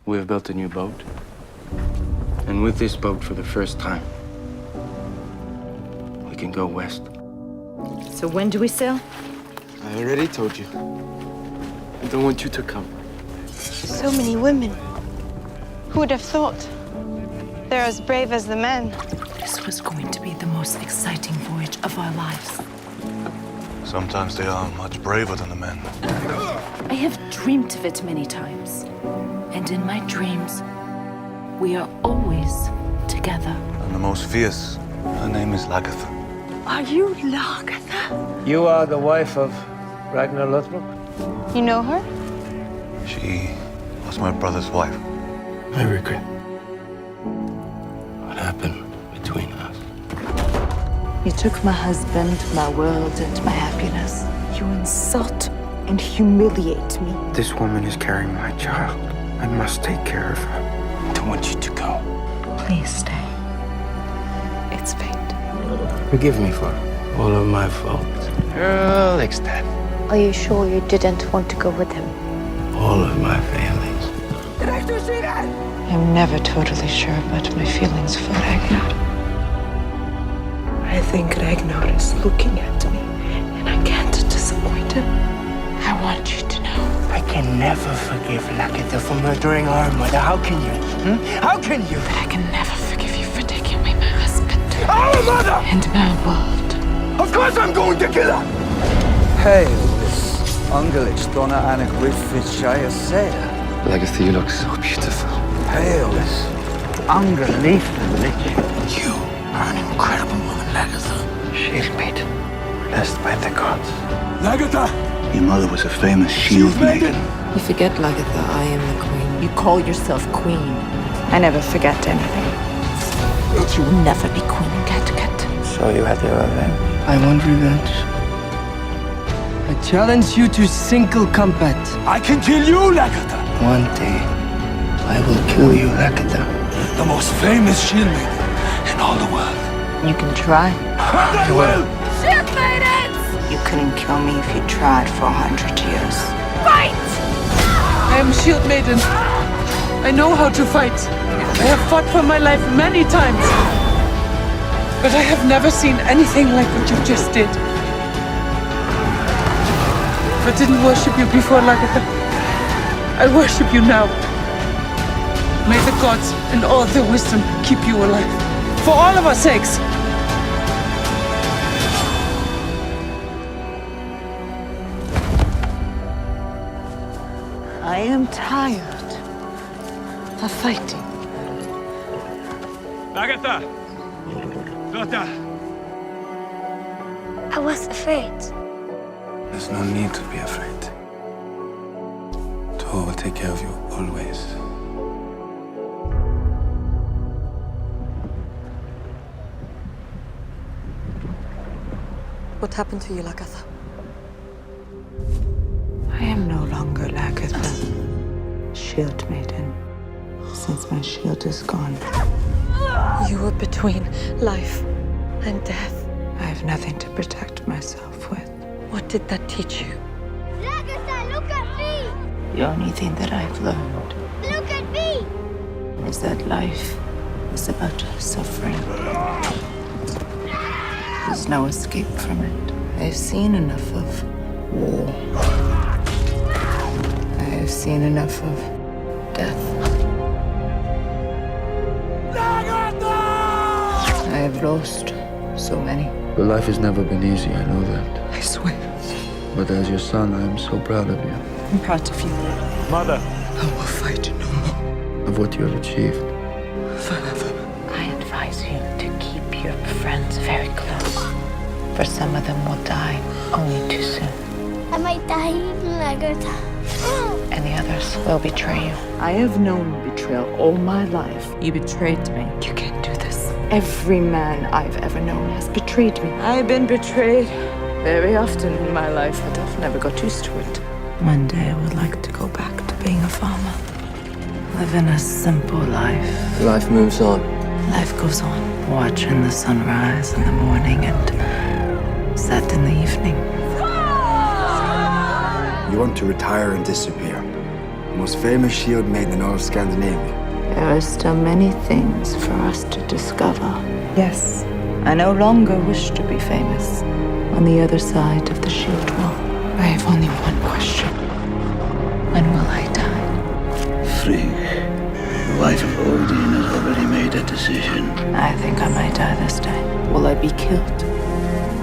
We have built a new boat. And with this boat, for the first time, we can go west. So when do we sail? I already told you. I don't want you to come. So many women. Who would have thought? They're as brave as the men. This was going to be the most exciting voyage of our lives. Sometimes they are much braver than the men. I have dreamt of it many times. And in my dreams, we are always together. And the most fierce, her name is Lagertha. Are you Lagertha? You are the wife of Ragnar Lothbrok? You know her? She was my brother's wife. I regret what happened between us. You took my husband, my world, and my happiness. You insult and humiliate me. This woman is carrying my child. I must take care of her. I don't want you to go. Please stay. It's fate. Forgive me for all of my faults. Girl, ecstatic. Are you sure you didn't want to go with him? All of my failings. I'm never totally sure about my feelings for Ragnar. I think Ragnar is looking at me, and I can't disappoint him. I want you to know. I can never forgive Lagertha for murdering our mother. How can you? How can you? I can never forgive you for taking away my husband. Our mother! And my world. Of course I'm going to kill her! Hail, Ungelich, Donna Anna Griffith Shire Sayer. Lagertha, you look so beautiful. Hail, Ungelich. You are an incredible woman, Lagertha. Shield maiden, blessed by the gods. Lagertha! Your mother was a famous shield maiden. You forget, Lagertha, I am the queen. You call yourself queen. I never forget anything. But you will never be queen in Kattegat. So you had your revenge. I want revenge. I challenge you to single combat. I can kill you, Lagertha! One day, I will kill you, Lagertha. The most famous shield maiden in all the world. You can try. I will! Shield maidens! You couldn't kill me if you tried for 100 years. Fight! I am Shield Maiden. I know how to fight. I have fought for my life many times. But I have never seen anything like what you just did. I didn't worship you before, Lagertha. I worship you now. May the gods and all their wisdom keep you alive. For all of our sakes. I am tired of fighting. Lagertha! Lotta! I was afraid. There's no need to be afraid. Thor will take care of you always. What happened to you, Lagertha? I am no longer Lagertha, Shield Maiden, since my shield is gone. You were between life and death. I have nothing to protect myself with. What did that teach you? Lagertha, look at me! The only thing that I've learned Look at me! is that life is about suffering. There's no escape from it. I've seen enough of war. I have seen enough of death. I have lost so many. Your life has never been easy, I know that. I swear. But as your son, I am so proud of you, I'm proud of you. Mother! I will fight no more. of what you have achieved. Forever. I advise you to keep your friends very close. For some of them will die only too soon. I might die, Lagertha. And the others will betray you. I have known betrayal all my life. You betrayed me. You can't do this. Every man I've ever known has betrayed me. I've been betrayed very often in my life, but I've never got used to it. One day I would like to go back to being a farmer. Living a simple life. Life moves on. Life goes on. Watching the sun rise in the morning and set in the evening. You want to retire and disappear. most famous shield made in all of Scandinavia. There are still many things for us to discover. Yes, I no longer wish to be famous. On the other side of the shield wall, I have only one question. When will I die? Frigg, the wife of Odin, has already made a decision. I think I might die this day. Will I be killed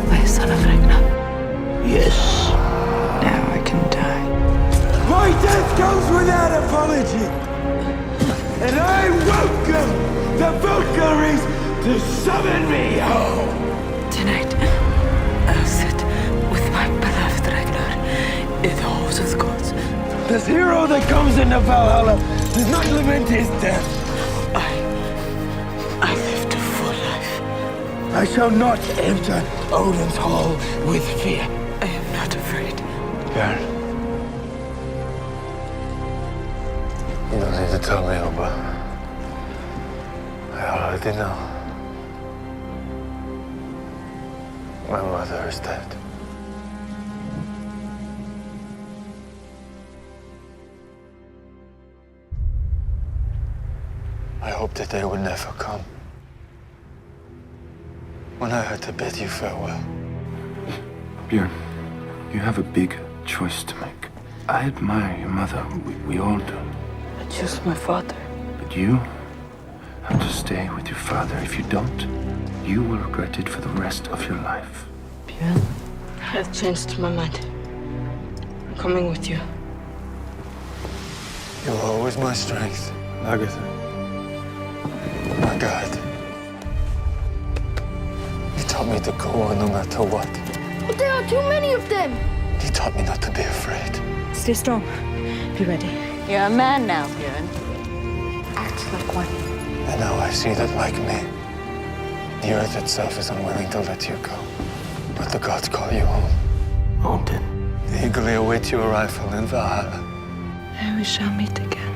by a son of Ragnar? Yes. Now I can die. My death goes without apology. And I welcome the Valkyries to summon me home. Tonight, I'll sit with my beloved Ragnar in the halls of the gods. This hero that comes into Valhalla does not lament his death. I lived a full life. I shall not enter Odin's hall with fear. I am not afraid. Björn. You don't need to tell me, Oba. I already know. My mother is dead. I hoped that day would never come. When I had to bid you farewell. Björn, you have a big choice to make. I admire your mother. We all do. I choose my father. But you have to stay with your father. If you don't, you will regret it for the rest of your life. Björn, I've changed my mind. I'm coming with you. You were always my strength, Lagertha. My God. You taught me to go on no matter what. But there are too many of them. You taught me not to be afraid. Stay strong. Be ready. You're a man now, Björn. Act like one. And now I see that, like me, the earth itself is unwilling to let you go. But the gods call you home. Odin. They eagerly await your arrival in Valhalla, And we shall meet again.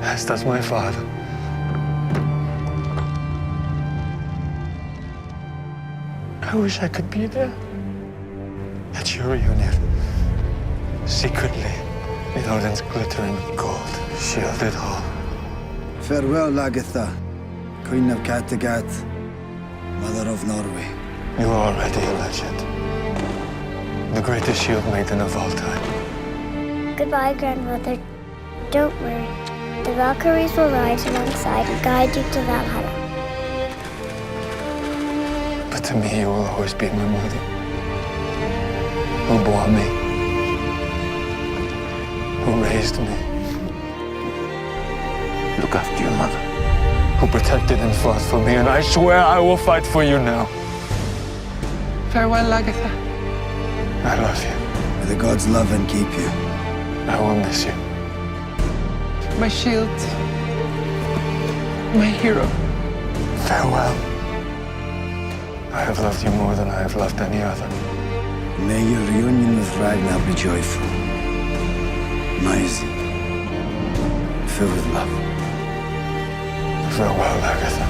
as does my father. I wish I could be there. At your reunion. Secretly, in Odin's glittering gold shielded hall. Farewell, Lagertha, Queen of Kattegat, Mother of Norway. You are already a legend. The greatest shield maiden of all time. Goodbye, grandmother. Don't worry. The Valkyries will rise alongside and guide you to Valhalla. But to me, you will always be my mother. Who bore me. Who raised me. Look after your mother. Who protected and fought for me, and I swear I will fight for you now. Farewell, Lagertha. I love you. May the gods love and keep you. I will miss you. My shield. My hero. Farewell. I have loved you more than I have loved any other. May your reunion with Ragnar be joyful. Mighty. Filled with love. Farewell, Lagertha.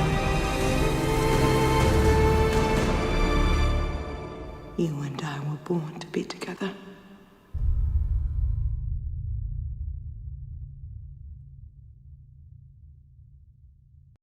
You and I were born to be together.